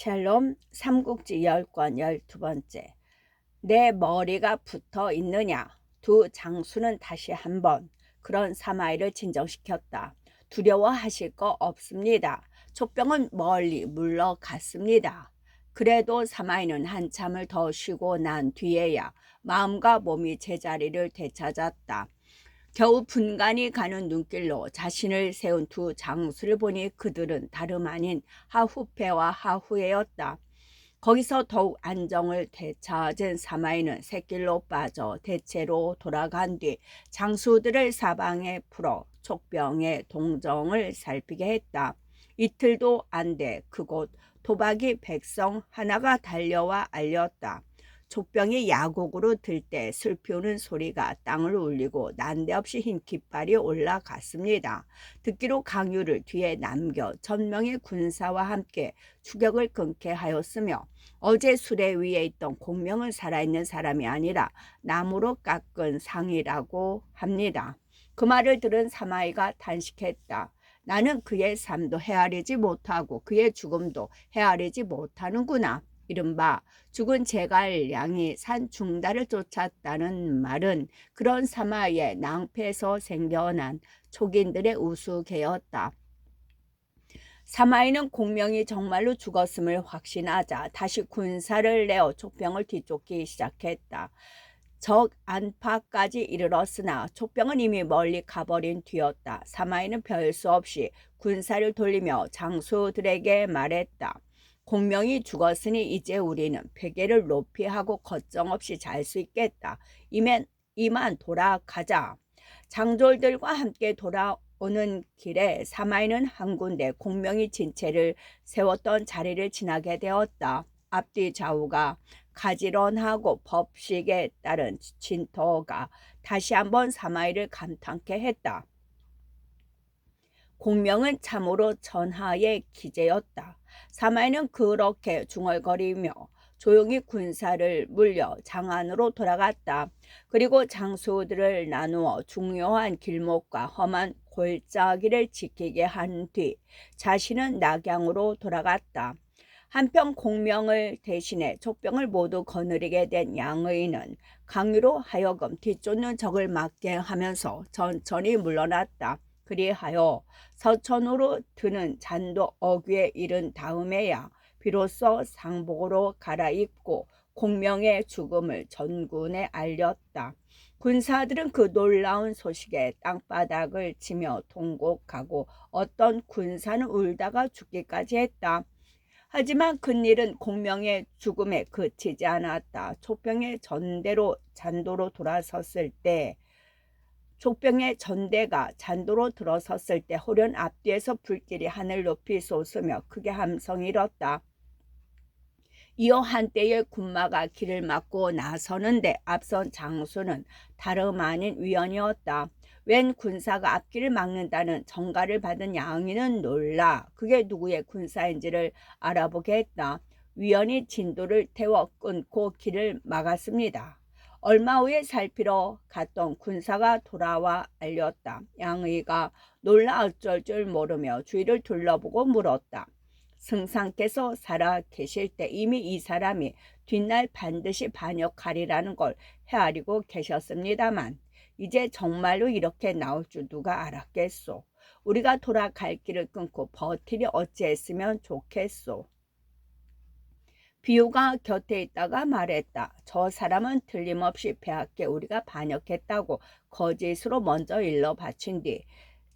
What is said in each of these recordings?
샬롬 삼국지 10권 12번째. 내 머리가 붙어 있느냐. 두 장수는 다시 한번 그런 사마이를 진정시켰다. 두려워하실 거 없습니다. 촉병은 멀리 물러갔습니다. 그래도 사마이는 한참을 더 쉬고 난 뒤에야 마음과 몸이 제자리를 되찾았다. 겨우 분간이 가는 눈길로 자신을 세운 두 장수를 보니 그들은 다름 아닌 하후패와 하후애였다. 거기서 더욱 안정을 되찾은 사마이는 샛길로 빠져 대체로 돌아간 뒤 장수들을 사방에 풀어 촉병의 동정을 살피게 했다. 이틀도 안 돼 그곳 도박이 백성 하나가 달려와 알렸다. 촉병이 야곡으로 들 때 슬피 우는 소리가 땅을 울리고 난데없이 흰 깃발이 올라갔습니다. 듣기로 강유를 뒤에 남겨 1000명의 군사와 함께 추격을 끊게 하였으며 어제 수레 위에 있던 공명은 살아있는 사람이 아니라 나무로 깎은 상이라고 합니다. 그 말을 들은 사마이가 단식했다. 나는 그의 삶도 헤아리지 못하고 그의 죽음도 헤아리지 못하는구나. 이른바 죽은 제갈량이 산 중달을 쫓았다는 말은 그런 사마이의 낭패에서 생겨난 촉인들의 우스개였다. 사마이는 공명이 정말로 죽었음을 확신하자 다시 군사를 내어 촉병을 뒤쫓기 시작했다. 적 안팎까지 이르렀으나 촉병은 이미 멀리 가버린 뒤였다. 사마이는 별 수 없이 군사를 돌리며 장수들에게 말했다. 공명이 죽었으니 이제 우리는 베개를 높이 하고 걱정 없이 잘 수 있겠다. 이만 돌아가자. 장졸들과 함께 돌아오는 길에 사마이는 한 군데 공명이 진체를 세웠던 자리를 지나게 되었다. 앞뒤 좌우가 가지런하고 법식에 따른 진토가 다시 한번 사마이를 감탄케 했다. 공명은 참으로 천하의 기재였다. 사마이는 그렇게 중얼거리며 조용히 군사를 물려 장안으로 돌아갔다. 그리고 장수들을 나누어 중요한 길목과 험한 골짜기를 지키게 한 뒤 자신은 낙양으로 돌아갔다. 한편 공명을 대신해 촉병을 모두 거느리게 된 양의는 강유로 하여금 뒤쫓는 적을 막게 하면서 천천히 물러났다. 그리하여 서천으로 드는 잔도 어귀에 이른 다음에야 비로소 상복으로 갈아입고 공명의 죽음을 전군에 알렸다. 군사들은 그 놀라운 소식에 땅바닥을 치며 통곡하고 어떤 군사는 울다가 죽기까지 했다. 하지만 큰일은 공명의 죽음에 그치지 않았다. 촉병의 전대가 잔도로 들어섰을 때 호련 앞뒤에서 불길이 하늘 높이 솟으며 크게 함성이 일었다. 이어 한때의 군마가 길을 막고 나서는데 앞선 장수는 다름 아닌 위원이었다. 웬 군사가 앞길을 막는다는 전가를 받은 양의는 놀라 그게 누구의 군사인지를 알아보게 했다. 위원이 진도를 태워 끊고 길을 막았습니다. 얼마 후에 살피러 갔던 군사가 돌아와 알렸다. 양의가 놀라 어쩔 줄 모르며 주위를 둘러보고 물었다. 승상께서 살아 계실 때 이미 이 사람이 뒷날 반드시 반역하리라는 걸 헤아리고 계셨습니다만 이제 정말로 이렇게 나올 줄 누가 알았겠소. 우리가 돌아갈 길을 끊고 버티리 어찌했으면 좋겠소. 비유가 곁에 있다가 말했다. 저 사람은 틀림없이 폐하께 우리가 반역했다고 거짓으로 먼저 일러 바친 뒤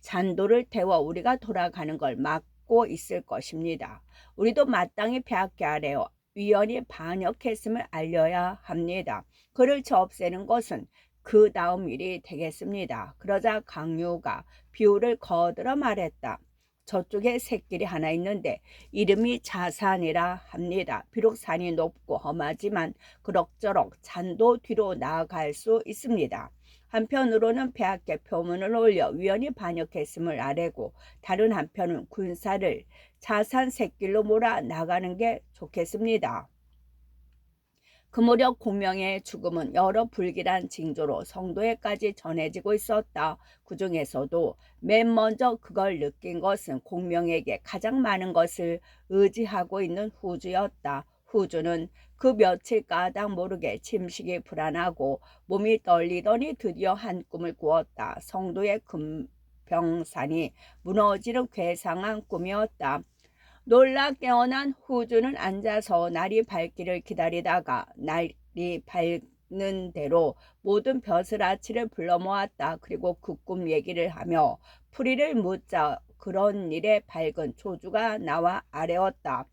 잔도를 태워 우리가 돌아가는 걸 막고 있을 것입니다. 우리도 마땅히 폐하께 아래어 위원이 반역했음을 알려야 합니다. 그를 없애는 것은 그 다음 일이 되겠습니다. 그러자 강유가 비유를 거들어 말했다. 저쪽에 샛길이 하나 있는데 이름이 자산이라 합니다. 비록 산이 높고 험하지만 그럭저럭 잔도 뒤로 나아갈 수 있습니다. 한편으로는 폐하께 표문을 올려 위원이 반역했음을 아뢰고 다른 한편은 군사를 자산 샛길로 몰아 나가는 게 좋겠습니다. 그 무렵 공명의 죽음은 여러 불길한 징조로 성도에까지 전해지고 있었다. 그 중에서도 맨 먼저 그걸 느낀 것은 공명에게 가장 많은 것을 의지하고 있는 후주였다. 후주는 그 며칠 까닭 모르게 침식이 불안하고 몸이 떨리더니 드디어 한 꿈을 꾸었다. 성도의 금병산이 무너지는 괴상한 꿈이었다. 놀라 깨어난 후주는 앉아서 날이 밝기를 기다리다가 날이 밝는 대로 모든 벼슬아치를 불러 모았다. 그리고 그 꿈 얘기를 하며 풀이를 묻자 그런 일에 밝은 조주가 나와 아뢰었다.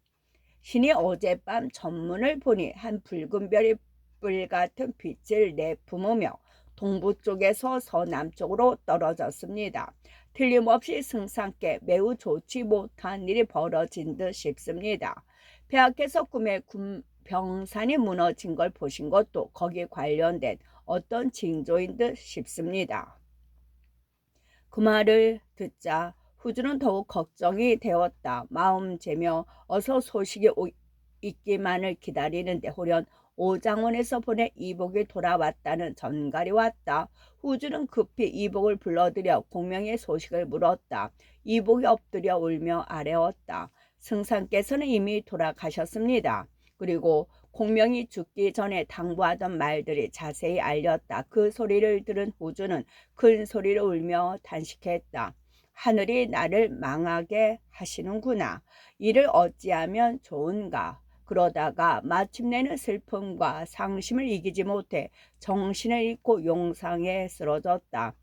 신이 어젯밤 전문을 보니 한 붉은 별이 뿔 같은 빛을 내뿜으며 동부 쪽에서 서남쪽으로 떨어졌습니다. 틀림없이 승상께 매우 좋지 못한 일이 벌어진 듯 싶습니다. 폐하께서 꿈에 병산이 무너진 걸 보신 것도 거기에 관련된 어떤 징조인 듯 싶습니다. 그 말을 듣자 후주는 더욱 걱정이 되었다. 마음 재며 어서 소식이 있기만을 기다리는데 홀연 오장원에서 보낸 이복이 돌아왔다는 전갈이 왔다. 후주는 급히 이복을 불러들여 공명의 소식을 물었다. 이복이 엎드려 울며 아뢰었다. 승상께서는 이미 돌아가셨습니다. 그리고 공명이 죽기 전에 당부하던 말들이 자세히 알렸다. 그 소리를 들은 후주는 큰 소리로 울며 단식했다. 하늘이 나를 망하게 하시는구나. 이를 어찌하면 좋은가. 그러다가 마침내는 슬픔과 상심을 이기지 못해 정신을 잃고 용상에 쓰러졌다.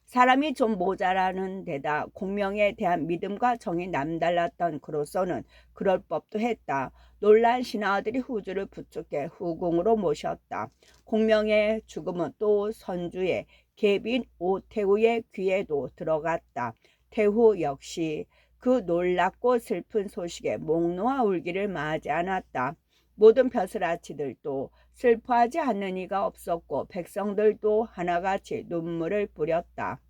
사람이 좀 모자라는 데다 공명에 대한 믿음과 정이 남달랐던 그로서는 그럴 법도 했다. 놀란 신하들이 후주를 부축해 후궁으로 모셨다. 공명의 죽음은 또 선주의 계비인 오태우의 귀에도 들어갔다. 태후 역시 그 놀랍고 슬픈 소식에 목 놓아 울기를 마지 않았다. 모든 벼슬아치들도 슬퍼하지 않는 이가 없었고 백성들도 하나같이 눈물을 뿌렸다.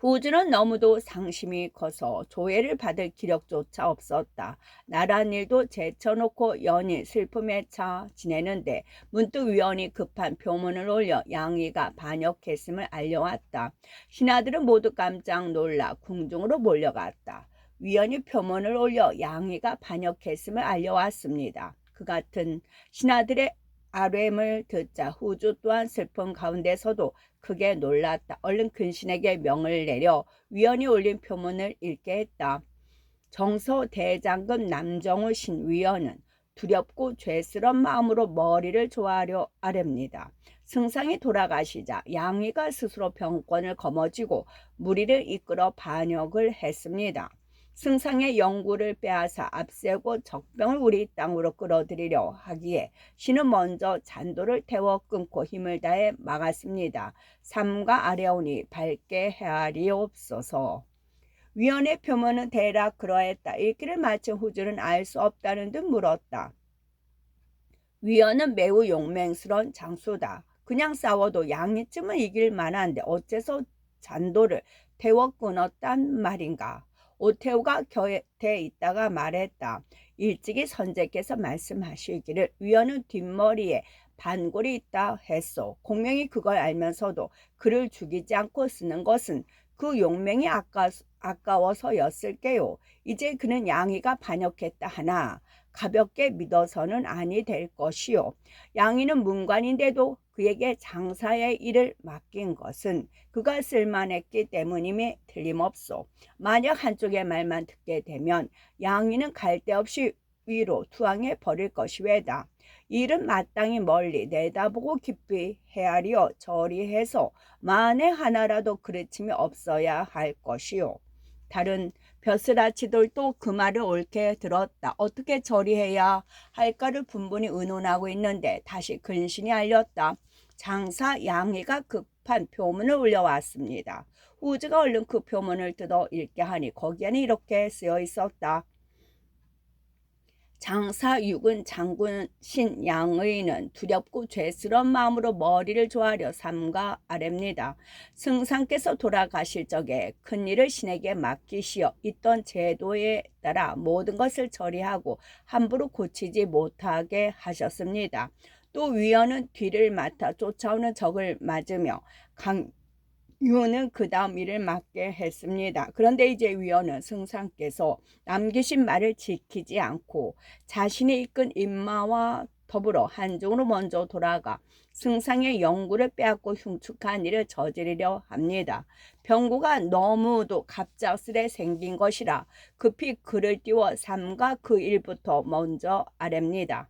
후주는 너무도 상심이 커서 조회를 받을 기력조차 없었다. 나란 일도 제쳐놓고 연일 슬픔에 차 지내는데 문득 위원이 급한 표문을 올려 양의가 반역했음을 알려왔다. 신하들은 모두 깜짝 놀라 궁중으로 몰려갔다. 위원이 표문을 올려 양의가 반역했음을 알려왔습니다. 그 같은 신하들의 아뢰음을 듣자 후주 또한 슬픔 가운데서도 크게 놀랐다. 얼른 근신에게 명을 내려 위원이 올린 표문을 읽게 했다. 정서 대장금 남정우 신위원은 두렵고 죄스런 마음으로 머리를 조아려 아렵니다. 승상이 돌아가시자 양의가 스스로 병권을 거머쥐고 무리를 이끌어 반역을 했습니다. 승상의 영구를 빼앗아 앞세고 적병을 우리 땅으로 끌어들이려 하기에 신은 먼저 잔도를 태워 끊고 힘을 다해 막았습니다. 삼가 아뢰오니 밝게 헤아리옵소서. 위원의 표문은 대략 그러했다. 읽기를 마친 후주는 알 수 없다는 듯 물었다. 위원은 매우 용맹스러운 장수다. 그냥 싸워도 양이쯤은 이길 만한데 어째서 잔도를 태워 끊었단 말인가. 오태우가 곁에 있다가 말했다. 일찍이 선제께서 말씀하시기를 위원은 뒷머리에 반골이 있다 했소. 공명이 그걸 알면서도 그를 죽이지 않고 쓰는 것은 그 용맹이 아까워서였을게요. 이제 그는 양의가 반역했다 하나 가볍게 믿어서는 아니 될 것이요. 양의는 문관인데도 그에게 장사의 일을 맡긴 것은 그가 쓸만했기 때문임이 틀림없소. 만약 한쪽의 말만 듣게 되면 양의는 갈 데 없이 위로 투항해 버릴 것이외다. 일은 마땅히 멀리 내다보고 깊이 헤아리어 처리해서 만에 하나라도 그르침이 없어야 할 것이요. 다른 벼슬아치들도 그 말을 옳게 들었다. 어떻게 처리해야 할까를 분분히 의논하고 있는데 다시 근신이 알렸다. 장사 양의가 급한 표문을 올려왔습니다. 후주가 얼른 그 표문을 뜯어 읽게 하니 거기에는 이렇게 쓰여 있었다. 장사 육은 장군신 양의는 두렵고 죄스러운 마음으로 머리를 조아려 삼가 아랩니다. 승상께서 돌아가실 적에 큰일을 신에게 맡기시어 있던 제도에 따라 모든 것을 처리하고 함부로 고치지 못하게 하셨습니다. 또 위원은 뒤를 맡아 쫓아오는 적을 맞으며 유는 그 다음 일을 맡게 했습니다. 그런데 이제 위원은 승상께서 남기신 말을 지키지 않고 자신이 이끈 인마와 더불어 한중으로 먼저 돌아가 승상의 영구를 빼앗고 흉측한 일을 저지르려 합니다. 병고가 너무도 갑작스레 생긴 것이라 급히 그를 띄워 삼가 그 일부터 먼저 아랩니다.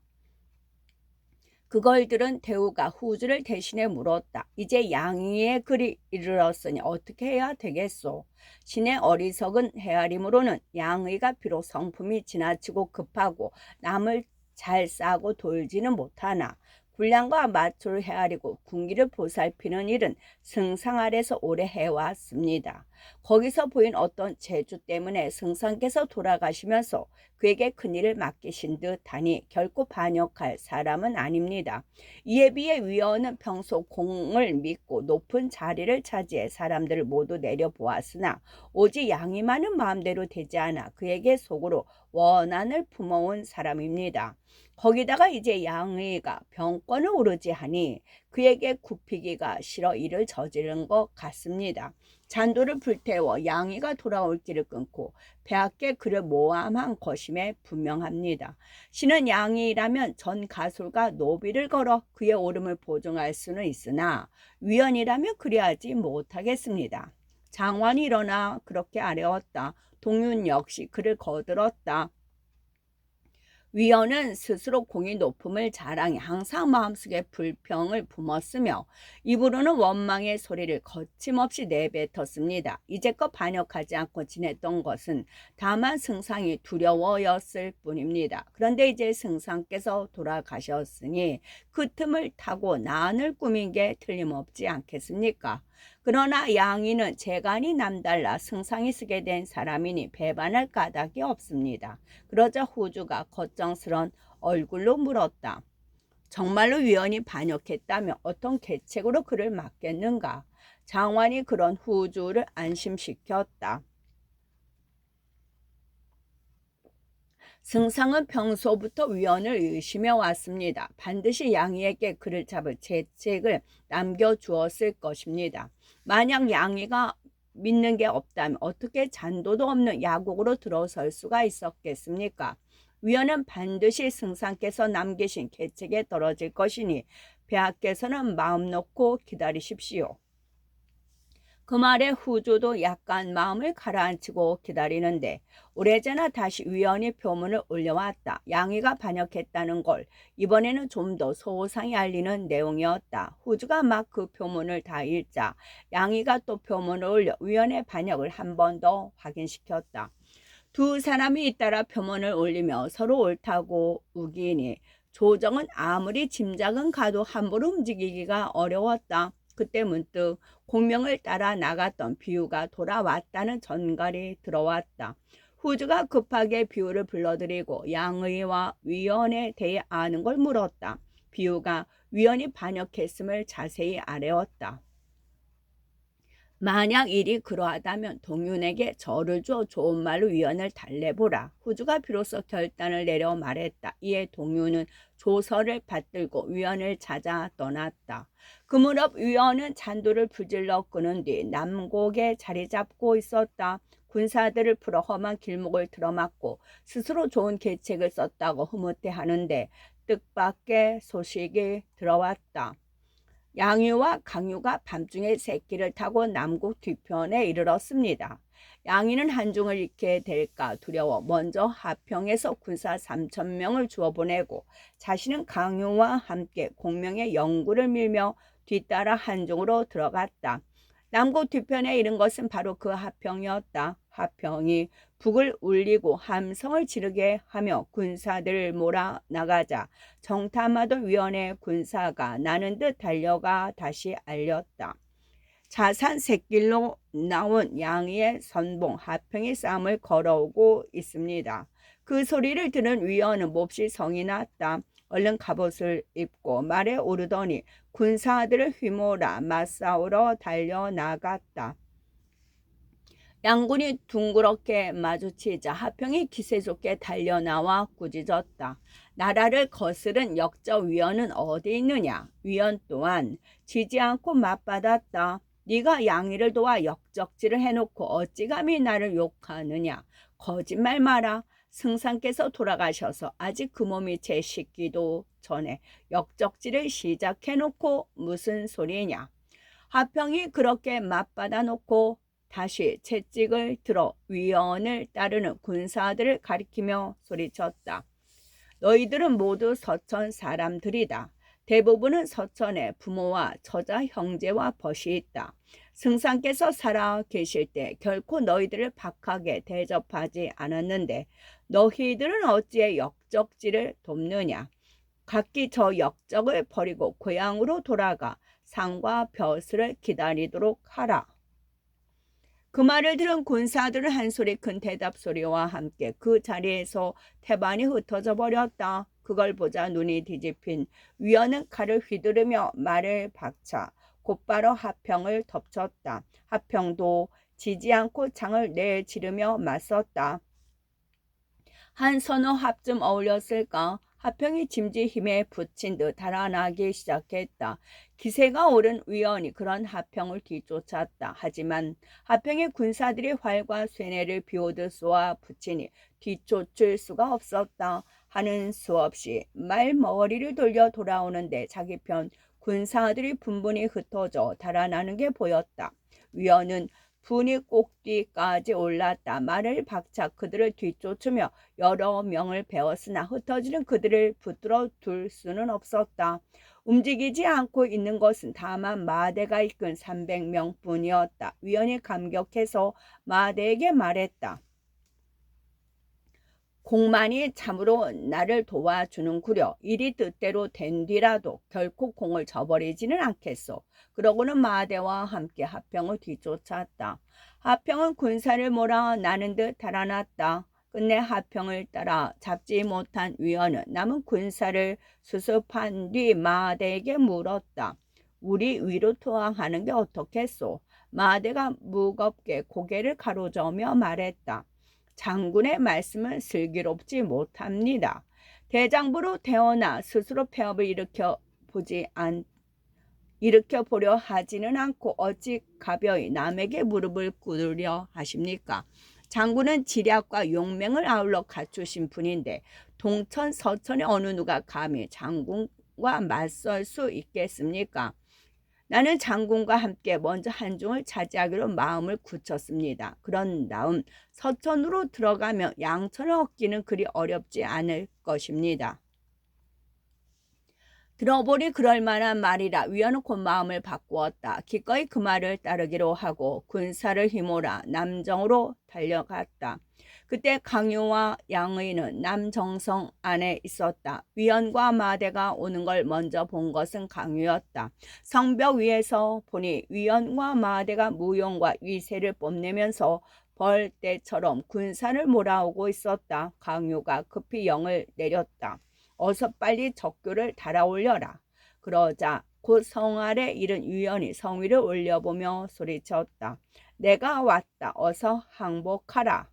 그걸 들은 대우가 후주를 대신해 물었다. 이제 양의의 글이 이르렀으니 어떻게 해야 되겠소? 신의 어리석은 헤아림으로는 양의가 비록 성품이 지나치고 급하고 남을 잘 싸고 돌지는 못하나 군량과 마초를 헤아리고 군기를 보살피는 일은 승상 아래서 오래 해왔습니다. 거기서 보인 어떤 재주 때문에 승상께서 돌아가시면서 그에게 큰일을 맡기신 듯하니 결코 반역할 사람은 아닙니다. 이에 비해 위원은 평소 공을 믿고 높은 자리를 차지해 사람들을 모두 내려보았으나 오직 양이만은 마음대로 되지 않아 그에게 속으로 원한을 품어온 사람입니다. 거기다가 이제 양의가 병권을 오르지 하니 그에게 굽히기가 싫어 일을 저지른 것 같습니다. 잔도를 불태워 양의가 돌아올 길을 끊고 배합게 그를 모함한 것임에 분명합니다. 신은 양의라면 전 가술과 노비를 걸어 그의 옳음을 보증할 수는 있으나 위원이라면 그리하지 못하겠습니다. 장관이 일어나 그렇게 아뢰었다. 동윤 역시 그를 거들었다. 위원은 스스로 공의 높음을 자랑해 항상 마음속에 불평을 품었으며 입으로는 원망의 소리를 거침없이 내뱉었습니다. 이제껏 반역하지 않고 지냈던 것은 다만 승상이 두려워였을 뿐입니다. 그런데 이제 승상께서 돌아가셨으니 그 틈을 타고 난을 꾸민 게 틀림없지 않겠습니까? 그러나 양의는 재간이 남달라 승상이 쓰게 된 사람이니 배반할 까닭이 없습니다. 그러자 후주가 걱정스런 얼굴로 물었다. 정말로 위원이 반역했다면 어떤 계책으로 그를 막겠는가? 장관이 그런 후주를 안심시켰다. 승상은 평소부터 위원을 의심해 왔습니다. 반드시 양의에게 그를 잡을 계책을 남겨주었을 것입니다. 만약 양의가 믿는 게 없다면 어떻게 잔도도 없는 야국으로 들어설 수가 있었겠습니까? 위원은 반드시 승상께서 남기신 계책에 떨어질 것이니 배하께서는 마음 놓고 기다리십시오. 그 말에 후주도 약간 마음을 가라앉히고 기다리는데 오래전에 다시 위원이 표문을 올려왔다. 양의가 반역했다는 걸 이번에는 좀 더 소상히 알리는 내용이었다. 후주가 막 그 표문을 다 읽자 양의가 또 표문을 올려 위원의 반역을 한 번 더 확인시켰다. 두 사람이 잇따라 표문을 올리며 서로 옳다고 우기니 조정은 아무리 짐작은 가도 함부로 움직이기가 어려웠다. 그때 문득 공명을 따라 나갔던 비유가 돌아왔다는 전갈이 들어왔다. 후주가 급하게 비유를 불러들이고 양의와 위원에 대해 아는 걸 물었다. 비유가 위원이 반역했음을 자세히 아뢰었다. 만약 일이 그러하다면 동윤에게 절을 줘 좋은 말로 위원을 달래보라. 후주가 비로소 결단을 내려 말했다. 이에 동윤은 조서를 받들고 위원을 찾아 떠났다. 그 무렵 위원은 잔도를 부질러 끄는 뒤 남곡에 자리 잡고 있었다. 군사들을 풀어 험한 길목을 틀어막고 스스로 좋은 계책을 썼다고 흐뭇해하는데 뜻밖의 소식이 들어왔다. 양유와 강유가 밤중에 새끼를 타고 남국 뒤편에 이르렀습니다. 양이는 한중을 잃게 될까 두려워 먼저 하평에서 군사 3,000명을 주어 보내고 자신은 강유와 함께 공명의 영구를 밀며 뒤따라 한중으로 들어갔다. 남국 뒤편에 이른 것은 바로 그 하평이었다. 하평이 북을 울리고 함성을 지르게 하며 군사들을 몰아 나가자 정탐하던 위원의 군사가 나는 듯 달려가 다시 알렸다. 자산 샛길로 나온 양의의 선봉 하평이 싸움을 걸어오고 있습니다. 그 소리를 들은 위원은 몹시 성이 났다. 얼른 갑옷을 입고 말에 오르더니 군사들을 휘몰아 맞싸우러 달려나갔다. 양군이 둥그렇게 마주치자 하평이 기세 좋게 달려나와 꾸짖었다. 나라를 거스른 역적 위원은 어디 있느냐? 위원 또한 지지 않고 맞받았다. 네가 양의를 도와 역적질을 해놓고 어찌 감히 나를 욕하느냐? 거짓말 마라. 승상께서 돌아가셔서 아직 그 몸이 채 식기도 전에 역적질을 시작해놓고 무슨 소리냐? 하평이 그렇게 맞받아 놓고 다시 채찍을 들어 위원을 따르는 군사들을 가리키며 소리쳤다. 너희들은 모두 서천 사람들이다. 대부분은 서천에 부모와 처자 형제와 벗이 있다. 승상께서 살아 계실 때 결코 너희들을 박하게 대접하지 않았는데 너희들은 어찌해 역적질을 돕느냐. 각기 저 역적을 버리고 고향으로 돌아가 상과 벼슬을 기다리도록 하라. 그 말을 들은 군사들은 한 소리 큰 대답 소리와 함께 그 자리에서 태반이 흩어져 버렸다. 그걸 보자 눈이 뒤집힌 위원은 칼을 휘두르며 말을 박차 곧바로 하평을 덮쳤다. 하평도 지지 않고 창을 내지르며 맞섰다. 한 서너 합쯤 어울렸을까? 하평이 짐지 힘에 붙인 듯 달아나기 시작했다. 기세가 오른 위원이 그런 하평을 뒤쫓았다. 하지만 하평의 군사들이 활과 쇠뇌를 비오듯 쏘아 붙이니 뒤쫓을 수가 없었다. 하는 수 없이 말머리를 돌려 돌아오는데 자기 편 군사들이 분분히 흩어져 달아나는 게 보였다. 위원은 분이 꼭뒤까지 올랐다. 말을 박차 그들을 뒤쫓으며 여러 명을 베었으나 흩어지는 그들을 붙들어 둘 수는 없었다. 움직이지 않고 있는 것은 다만 마대가 이끈 300명뿐이었다. 위원이 감격해서 마대에게 말했다. 공만이 참으로 나를 도와주는구려. 일이 뜻대로 된 뒤라도 결코 공을 저버리지는 않겠소. 그러고는 마대와 함께 하평을 뒤쫓았다. 하평은 군사를 몰아 나는 듯 달아났다. 끝내 하평을 따라 잡지 못한 위원은 남은 군사를 수습한 뒤 마대에게 물었다. 우리 위로 투항하는 게 어떻겠소? 마대가 무겁게 고개를 가로저으며 말했다. 장군의 말씀은 슬기롭지 못합니다. 대장부로 태어나 스스로 폐업을 일으켜 보려 하지는 않고 어찌 가벼이 남에게 무릎을 꿇으려 하십니까? 장군은 지략과 용맹을 아울러 갖추신 분인데 동천 서천의 어느 누가 감히 장군과 맞설 수 있겠습니까? 나는 장군과 함께 먼저 한중을 차지하기로 마음을 굳혔습니다. 그런 다음 서천으로 들어가며 양천을 얻기는 그리 어렵지 않을 것입니다. 들어보니 그럴 만한 말이라 위원은 곧 마음을 바꾸었다. 기꺼이 그 말을 따르기로 하고 군사를 휘몰아 남정으로 달려갔다. 그때 강요와 양의는 남정성 안에 있었다. 위원과 마대가 오는 걸 먼저 본 것은 강유였다. 성벽 위에서 보니 위원과 마대가 무용과 위세를 뽐내면서 벌떼처럼 군사를 몰아오고 있었다. 강유가 급히 영을 내렸다. 어서 빨리 적교를 달아올려라. 그러자 곧 성 아래 이른 위원이 성 위를 올려보며 소리쳤다. 내가 왔다. 어서 항복하라.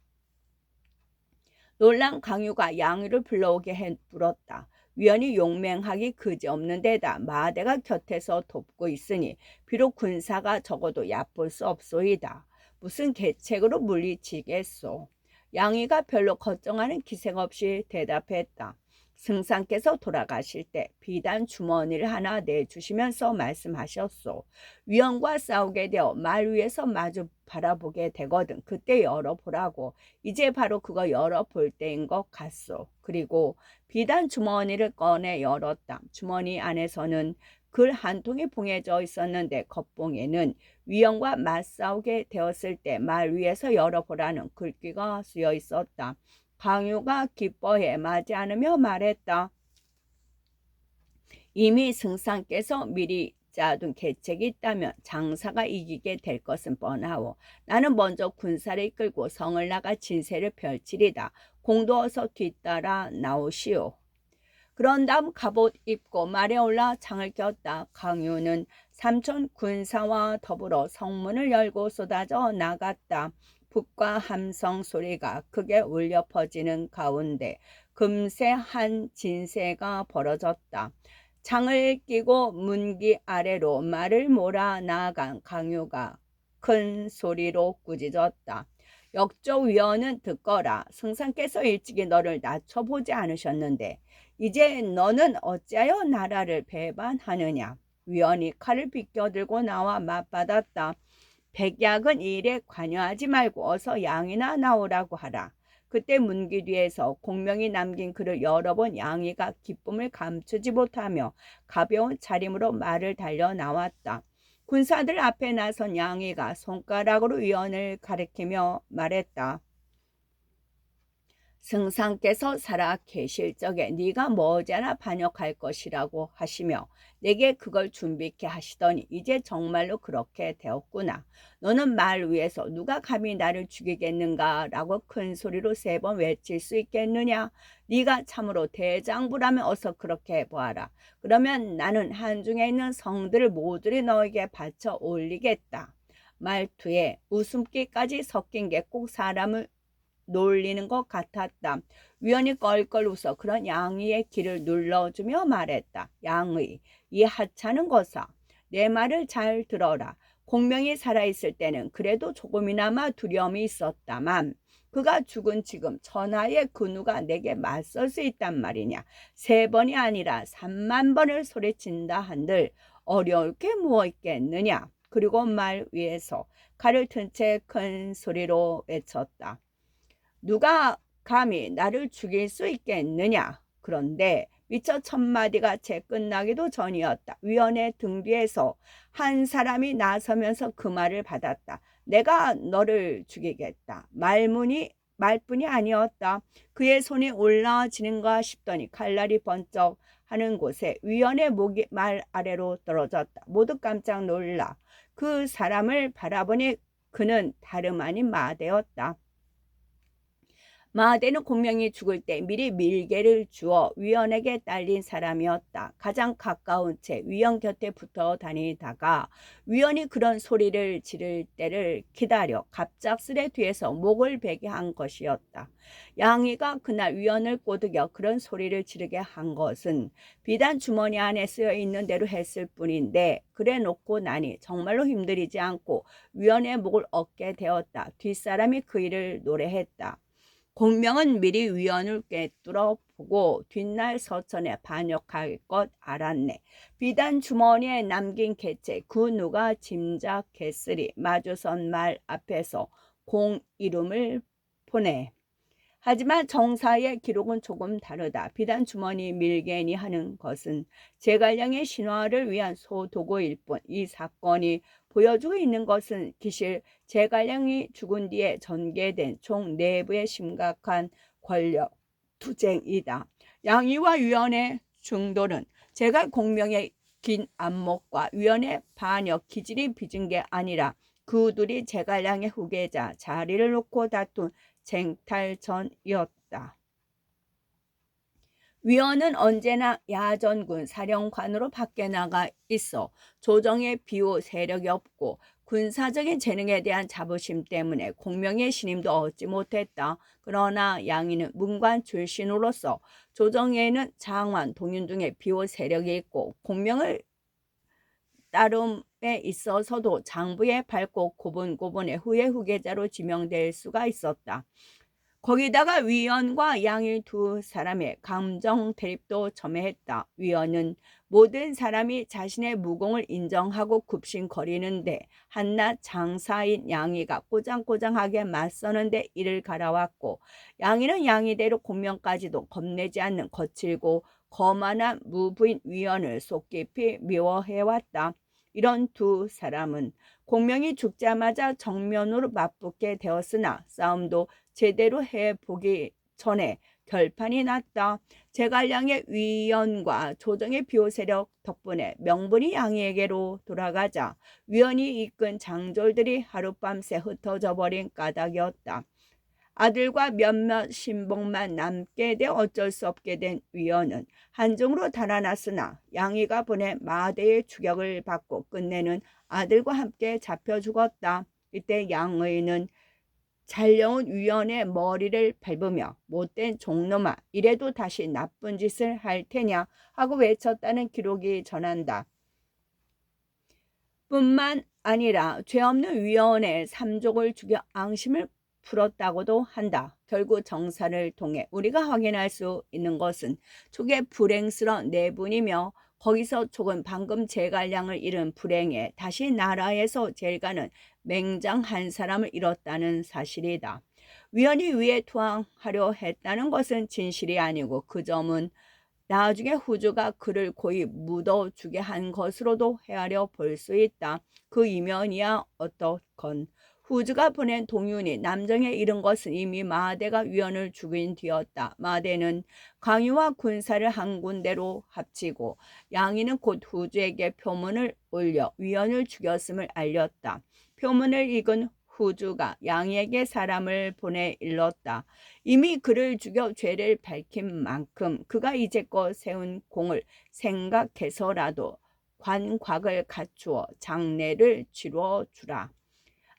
놀란 강유가 양의를 불러오게 해 물었다. 위원이 용맹하기 그지없는 데다 마대가 곁에서 돕고 있으니 비록 군사가 적어도 얕볼 수 없소이다. 무슨 계책으로 물리치겠소. 양의가 별로 걱정하는 기색 없이 대답했다. 승상께서 돌아가실 때 비단 주머니를 하나 내주시면서 말씀하셨소. 위원과 싸우게 되어 말 위에서 마주 바라보게 되거든. 그때 열어보라고. 이제 바로 그거 열어볼 때인 것 같소. 그리고 비단 주머니를 꺼내 열었다. 주머니 안에서는 글 한 통이 봉해져 있었는데 겉봉에는 위원과 맞싸우게 되었을 때 말 위에서 열어보라는 글귀가 쓰여 있었다. 강유가 기뻐해 맞이하며 말했다. 이미 승상께서 미리 짜둔 계책이 있다면 장사가 이기게 될 것은 뻔하오. 나는 먼저 군사를 이끌고 성을 나가 진세를 펼치리다. 공도 어서 뒤따라 나오시오. 그런 다음 갑옷 입고 말에 올라 창을 꼈다. 강유는 삼촌 군사와 더불어 성문을 열고 쏟아져 나갔다. 북과 함성 소리가 크게 울려 퍼지는 가운데 금세 한 진세가 벌어졌다. 창을 끼고 문기 아래로 말을 몰아 나간 강유가 큰 소리로 꾸짖었다. 역적 위원은 듣거라. 승상께서 일찍이 너를 낮춰보지 않으셨는데 이제 너는 어찌하여 나라를 배반하느냐. 위원이 칼을 비껴들고 나와 맞받았다. 백약은 이 일에 관여하지 말고 어서 양이나 나오라고 하라. 그때 문기 뒤에서 공명이 남긴 글을 여러 번 양이가 기쁨을 감추지 못하며 가벼운 차림으로 말을 달려 나왔다. 군사들 앞에 나선 양이가 손가락으로 위원을 가리키며 말했다. 승상께서 살아 계실 적에 네가 머지않아 반역할 것이라고 하시며 내게 그걸 준비케 하시더니 이제 정말로 그렇게 되었구나. 너는 말 위에서 누가 감히 나를 죽이겠는가 라고 큰 소리로 3번 외칠 수 있겠느냐. 네가 참으로 대장부라면 어서 그렇게 해보아라. 그러면 나는 한중에 있는 성들을 모조리 너에게 바쳐 올리겠다. 말투에 웃음기까지 섞인 게 꼭 사람을 놀리는 것 같았다. 위원이 껄껄 웃어 그런 양의의 귀를 눌러주며 말했다. 양의, 이 하찮은 것아, 내 말을 잘 들어라. 공명이 살아있을 때는 그래도 조금이나마 두려움이 있었다만 그가 죽은 지금 천하의 그 누가 내게 맞설 수 있단 말이냐. 3번이 아니라 3만 번을 소리친다 한들 어려울 게 무엇 있겠느냐. 그리고 말 위에서 칼을 튼 채 큰 소리로 외쳤다. 누가 감히 나를 죽일 수 있겠느냐. 그런데 미처 첫마디가 채 끝나기도 전이었다. 위원의 등 뒤에서 한 사람이 나서면서 그 말을 받았다. 내가 너를 죽이겠다. 말뿐이 아니었다. 그의 손이 올라지는가 싶더니 칼날이 번쩍 하는 곳에 위원의 목이 말 아래로 떨어졌다. 모두 깜짝 놀라 그 사람을 바라보니 그는 다름 아닌 마대였다. 마대는 공명이 죽을 때 미리 밀개를 주어 위원에게 딸린 사람이었다. 가장 가까운 채 위원 곁에 붙어 다니다가 위원이 그런 소리를 지를 때를 기다려 갑작스레 뒤에서 목을 베게 한 것이었다. 양이가 그날 위원을 꼬드겨 그런 소리를 지르게 한 것은 비단 주머니 안에 쓰여 있는 대로 했을 뿐인데 그래 놓고 나니 정말로 힘들이지 않고 위원의 목을 얻게 되었다. 뒷사람이 그 일을 노래했다. 공명은 미리 위원을 꿰뚫어 보고 뒷날 서천에 반역할 것 알았네. 비단 주머니에 남긴 개체 그 누가 짐작했으리 마주선 말 앞에서 공 이름을 보내. 하지만 정사의 기록은 조금 다르다. 비단 주머니 밀개니 하는 것은 제갈량의 신화를 위한 소도구일 뿐 이 사건이 보여주고 있는 것은 기실 제갈량이 죽은 뒤에 전개된 총 내부의 심각한 권력 투쟁이다. 양의와 위원의 충돌은 제갈 공명의 긴 안목과 위원의 반역 기질이 빚은 게 아니라 그 둘이 제갈량의 후계자 자리를 놓고 다툰 쟁탈전이었다. 위원은 언제나 야전군 사령관으로 밖에 나가 있어 조정의 비호 세력이 없고 군사적인 재능에 대한 자부심 때문에 공명의 신임도 얻지 못했다. 그러나 양이는 문관 출신으로서 조정에는 장관, 동윤 등의 비호 세력이 있고 공명을 따름에 있어서도 장부의 밝고 고분고분의 후의 후계자로 지명될 수가 있었다. 거기다가 위원과 양의 두 사람의 감정 대립도 첨예했다. 위원은 모든 사람이 자신의 무공을 인정하고 굽신거리는데 한낱 장사인 양이가 꼬장꼬장하게 맞서는데 이를 갈아왔고 양이는 양이대로 공명까지도 겁내지 않는 거칠고 거만한 무부인 위원을 속 깊이 미워해왔다. 이런 두 사람은 공명이 죽자마자 정면으로 맞붙게 되었으나 싸움도 제대로 해보기 전에 결판이 났다. 제갈량의 위원과 조정의 비호 세력 덕분에 명분이 양이에게로 돌아가자 위원이 이끈 장졸들이 하룻밤새 흩어져 버린 까닭이었다. 아들과 몇몇 신복만 남게 돼 어쩔 수 없게 된 위원은 한중으로 달아났으나 양이가 보낸 마대의 추격을 받고 끝내는 아들과 함께 잡혀 죽었다. 이때 양의는 잘려온 위원의 머리를 밟으며 못된 종놈아, 이래도 다시 나쁜 짓을 할 테냐 하고 외쳤다는 기록이 전한다. 뿐만 아니라 죄 없는 위원의 삼족을 죽여 앙심을 풀었다고도 한다. 결국 정사를 통해 우리가 확인할 수 있는 것은 족의 불행스러운 내분이며 거기서 족은 방금 제갈량을 잃은 불행에 다시 나라에서 제일가는 맹장 한 사람을 잃었다는 사실이다. 위원이 위에 투항하려 했다는 것은 진실이 아니고 그 점은 나중에 후주가 그를 고이 묻어주게 한 것으로도 헤아려 볼 수 있다. 그 이면이야 어떻건 후주가 보낸 동윤이 남정에 이른 것은 이미 마대가 위원을 죽인 뒤였다. 마대는 강유와 군사를 한 군데로 합치고 양이는 곧 후주에게 표문을 올려 위원을 죽였음을 알렸다. 표문을 읽은 후주가 양이에게 사람을 보내 일렀다. 이미 그를 죽여 죄를 밝힌 만큼 그가 이제껏 세운 공을 생각해서라도 관곽을 갖추어 장례를 치러 주라.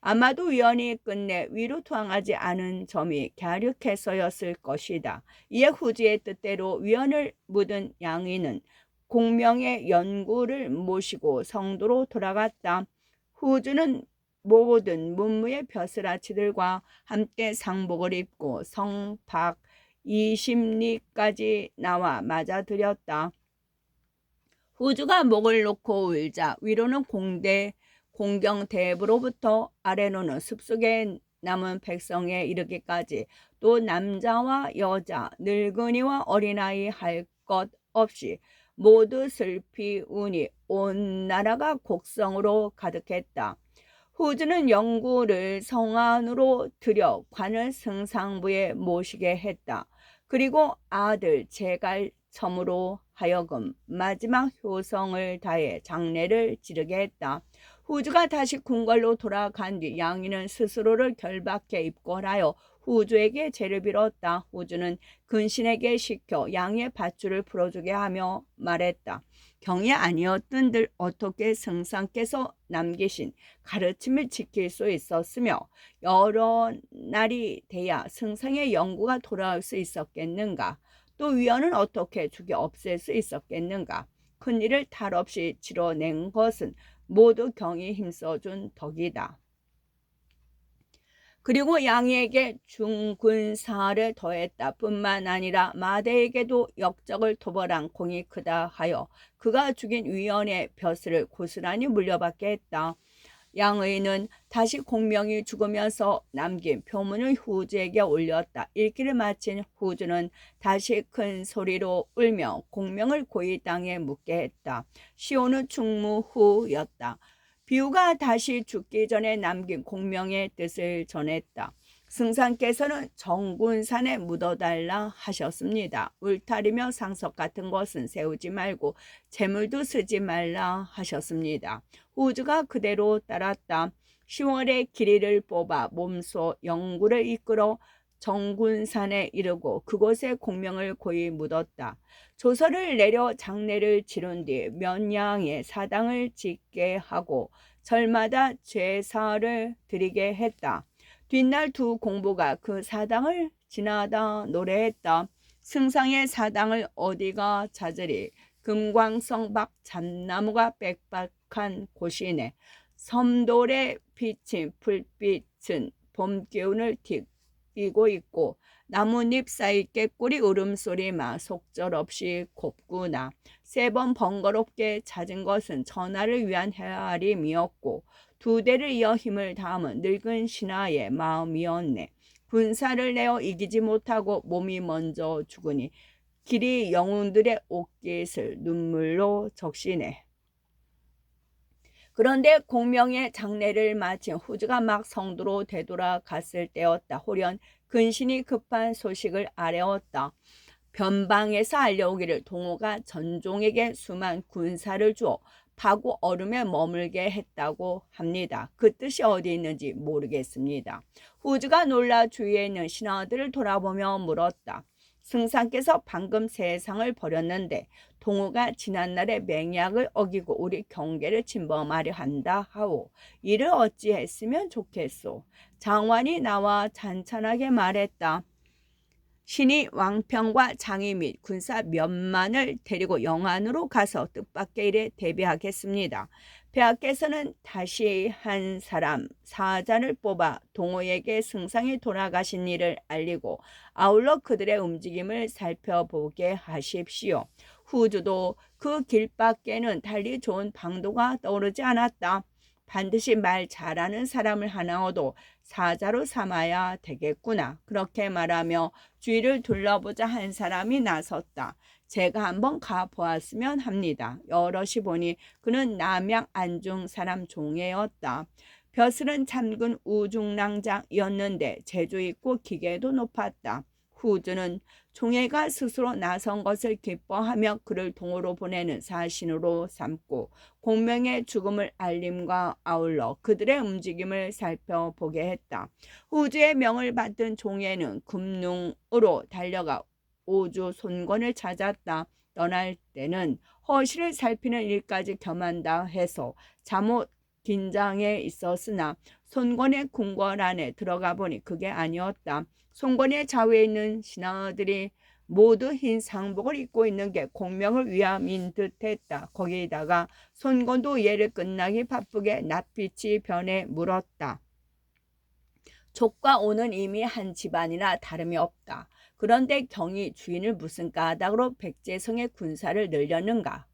아마도 위원이 끝내 위로 투항하지 않은 점이 갸륵해서였을 것이다. 이에 후주의 뜻대로 위원을 묻은 양이는 공명의 연구를 모시고 성도로 돌아갔다. 후주는 모든 문무의 벼슬아치들과 함께 상복을 입고 성박 20리까지 나와 맞아들였다. 후주가 목을 놓고 울자 위로는 공경대부로부터 아래로는 숲속에 남은 백성에 이르기까지 또 남자와 여자, 늙은이와 어린아이 할 것 없이 모두 슬피 우니 온 나라가 곡성으로 가득했다. 후주는 영구를 성 안으로 들여 관을 승상부에 모시게 했다. 그리고 아들 제갈첨으로 하여금 마지막 효성을 다해 장례를 치르게 했다. 후주가 다시 궁궐로 돌아간 뒤 양이는 스스로를 결박해 입궐하여 후주에게 죄를 빌었다. 후주는 근신에게 시켜 양의 밧줄을 풀어주게 하며 말했다. 경이 아니었던들 어떻게 승상께서 남기신 가르침을 지킬 수 있었으며 여러 날이 돼야 승상의 영구가 돌아올 수 있었겠는가? 또 위원은 어떻게 죽여 없앨 수 있었겠는가? 큰일을 탈없이 치러낸 것은 모두 경이 힘써준 덕이다. 그리고 양이에게 중군사를 더했다. 뿐만 아니라 마대에게도 역적을 토벌한 공이 크다 하여 그가 죽인 위원의 벼슬을 고스란히 물려받게 했다. 양의는 다시 공명이 죽으면서 남긴 표문을 후주에게 올렸다. 읽기를 마친 후주는 다시 큰 소리로 울며 공명을 고이 땅에 묻게 했다. 시온은 충무 후였다. 비후가 다시 죽기 전에 남긴 공명의 뜻을 전했다. 승상께서는 정군산에 묻어달라 하셨습니다. 울타리며 상석 같은 것은 세우지 말고 재물도 쓰지 말라 하셨습니다. 후주가 그대로 따랐다. 10월에 기리를 뽑아 몸소 영구를 이끌어 정군산에 이르고 그곳에 공명을 고이 묻었다. 조서를 내려 장례를 치른 뒤 면양의 사당을 짓게 하고 절마다 제사를 드리게 했다. 뒷날 두 공부가 그 사당을 지나다 노래했다. 승상의 사당을 어디가 찾으리. 금광성 밖 잡나무가 빽빽한 곳이네. 섬돌에 비친 불빛은 봄 기운을 띠고 있고 나뭇잎 사이 깨꼬리 울음소리마 속절없이 곱구나. 3번 번거롭게 찾은 것은 전하를 위한 헤아림이었고 2대를 이어 힘을 담은 늙은 신하의 마음이었네. 군사를 내어 이기지 못하고 몸이 먼저 죽으니 길이 영웅들의 옷깃을 눈물로 적시네. 그런데 공명의 장례를 마친 후주가 막 성도로 되돌아갔을 때였다. 호련 근신이 급한 소식을 아뢰었다. 변방에서 알려오기를 동호가 전종에게 수만 군사를 주어 파고 얼음에 머물게 했다고 합니다. 그 뜻이 어디 있는지 모르겠습니다. 후주가 놀라 주위에 있는 신하들을 돌아보며 물었다. 승상께서 방금 세상을 버렸는데 동우가 지난날의 맹약을 어기고 우리 경계를 침범하려 한다 하오. 이를 어찌했으면 좋겠소. 장관이 나와 잔잔하게 말했다. 신이 왕평과 장이 및 군사 몇만을 데리고 영안으로 가서 뜻밖의 일에 대비하겠습니다. 폐하께서는 다시 한 사람 사자를 뽑아 동호에게 승상이 돌아가신 일을 알리고 아울러 그들의 움직임을 살펴보게 하십시오. 후주도 그 길밖에는 달리 좋은 방도가 떠오르지 않았다. 반드시 말 잘하는 사람을 하나 얻어 사자로 삼아야 되겠구나. 그렇게 말하며 주위를 둘러보자 한 사람이 나섰다. 제가 한번 가보았으면 합니다. 여럿이 보니 그는 남양 안중 사람 종애였다. 벼슬은 잠근 우중랑장이었는데 재주 있고 기계도 높았다. 후주는 종애가 스스로 나선 것을 기뻐하며 그를 동으로 보내는 사신으로 삼고 공명의 죽음을 알림과 아울러 그들의 움직임을 살펴보게 했다. 후주의 명을 받은 종애는 금융으로 달려가 오주 손권을 찾았다. 떠날 때는 허실을 살피는 일까지 겸한다 해서 잠옷 긴장에 있었으나 손권의 궁궐 안에 들어가 보니 그게 아니었다. 손권의 좌우에 있는 신하들이 모두 흰 상복을 입고 있는 게 공명을 위함인 듯했다. 거기다가 손권도 예를 끝나기 바쁘게 낯빛이 변해 물었다. 족과 오는 이미 한 집안이나 다름이 없다. 그런데 경이 주인을 무슨 까닭으로 백제성의 군사를 늘렸는가?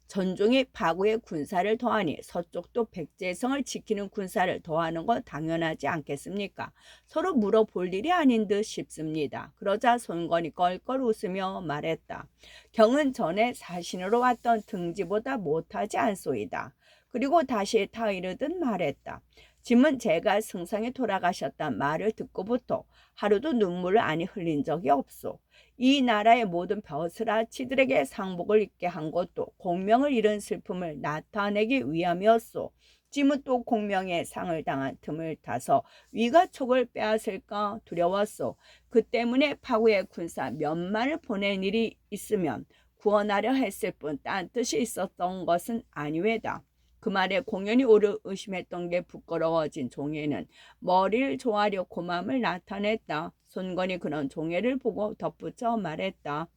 전종이 파구의 군사를 더하니 서쪽도 백제성을 지키는 군사를 더하는 건 당연하지 않겠습니까? 서로 물어볼 일이 아닌 듯 싶습니다. 그러자 손권이 껄껄 웃으며 말했다. 경은 전에 사신으로 왔던 등지보다 못하지 않소이다. 그리고 다시 타이르듯 말했다. 짐은 제가 승상에 돌아가셨단 말을 듣고부터 하루도 눈물을 아니 흘린 적이 없소. 이 나라의 모든 벼슬아치들에게 상복을 입게 한 것도 공명을 잃은 슬픔을 나타내기 위함이었소. 짐은 또 공명의 상을 당한 틈을 타서 위가 촉을 빼앗을까 두려웠소. 그 때문에 파구의 군사 몇만을 보낸 일이 있으면 구원하려 했을 뿐 딴 뜻이 있었던 것은 아니외다. 그 말에 공연히 오르 의심했던 게 부끄러워진 종애는 머리를 조아려 고맘을 나타냈다. 손권이 그런 종애를 보고 덧붙여 말했다.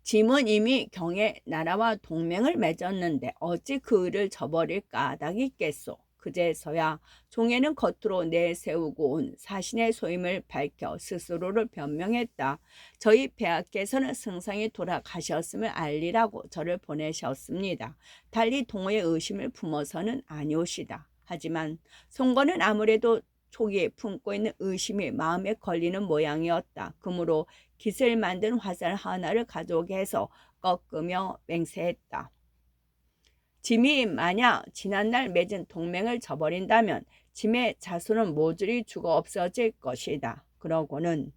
짐은 이미 경의 나라와 동맹을 맺었는데 어찌 그 일을 저버릴 까닭이 있겠소. 그제서야 종애는 겉으로 내세우고 온 사신의 소임을 밝혀 스스로를 변명했다. 저희 폐하께서는 승상이 돌아가셨음을 알리라고 저를 보내셨습니다. 달리 동호의 의심을 품어서는 아니오시다. 하지만 송건은 아무래도 초기에 품고 있는 의심이 마음에 걸리는 모양이었다. 그러므로 깃을 만든 화살 하나를 가져오게 해서 꺾으며 맹세했다. 짐이 만약 지난날 맺은 동맹을 저버린다면 짐의 자손은 모조리 죽어 없어질 것이다. 그러고는